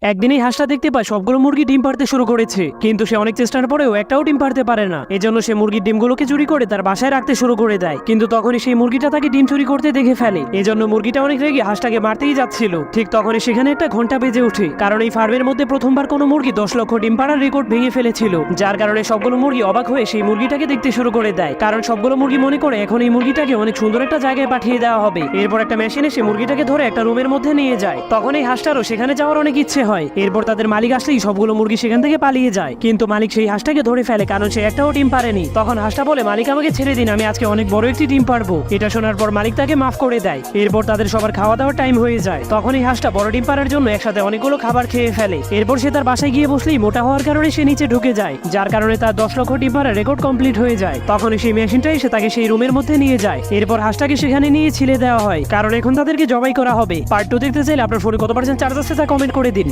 একদিন এই হাঁসটা দেখতে পায় সবগুলো মুরগি ডিম পাড়তে শুরু করেছে, কিন্তু সে অনেক চেষ্টার পরেও একটাও ডিম পাড়তে পারে না। এজন্য সে মুরগির ডিমগুলোকে চুরি করে তার বাসায় রাখতে শুরু করে দেয়। কিন্তু তখনই সেই মুরগিটা তাকে ডিম চুরি করতে দেখে ফেলে। এজন্য মুরগিটা অনেক রেগে হাঁসটাকে মারতেই যাচ্ছিল। ঠিক তখনই সেখানে একটা ঘন্টা বেজে ওঠে, কারণ এই ফার্মের মধ্যে প্রথমবার কোনো মুরগি 10 লক্ষ ডিম পাড়ার রেকর্ড ভেঙে ফেলেছিল। যার কারণে সবগুলো মুরগি অবাক হয়ে সেই মুরগিটাকে দেখতে শুরু করে দেয়, কারণ সবগুলো মুরগি মনে করে এখন এই মুরগিটাকে অনেক সুন্দর একটা জায়গায় পাঠিয়ে দেওয়া হবে। এরপর একটা মেশিন এসে মুরগিটাকে ধরে একটা রুমের মধ্যে নিয়ে যায়। তখন এই হাঁসটারও সেখানে যাওয়ার অনেক ইচ্ছে হয়। এরপর তাদের মালিক আসলেই সবগুলো মুরগি সেখান থেকে পালিয়ে যায়, কিন্তু মালিক সেই হাঁসটাকে ধরে ফেলে, কারণ সে একটাও ডিম পারেনি। তখন হাঁসটা বলে, মালিক আমাকে ছেড়ে দিন, আমি আজকে অনেক বড় একটি ডিম পারবো। এটা শোনার পর মালিক তাকে মাফ করে দেয়। এরপর তাদের সবার খাওয়া দাওয়ার টাইম হয়ে যায়। তখন এই হাঁসটা বড় ডিম পারার জন্য একসাথে অনেকগুলো খাবার খেয়ে ফেলে। এরপর সে তার বাসায় গিয়ে বসলেই মোটা হওয়ার কারণে সে নিচে ঢুকে যায়, যার কারণে তার 10 লক্ষ ডিম পাড়ার রেকর্ড কমপ্লিট হয়ে যায়। তখন সেই মেশিনটা এসে তাকে সেই রুমের মধ্যে নিয়ে যায়। এরপর হাঁসটাকে সেখানে নিয়ে ছিলে দেওয়া হয়, কারণ এখন তাদেরকে জবাই করা হবে। পার্ট 2 দেখতে চাইলে আপনার ফোনে কত % চার্জ আছে তা কমেন্ট করে দিন।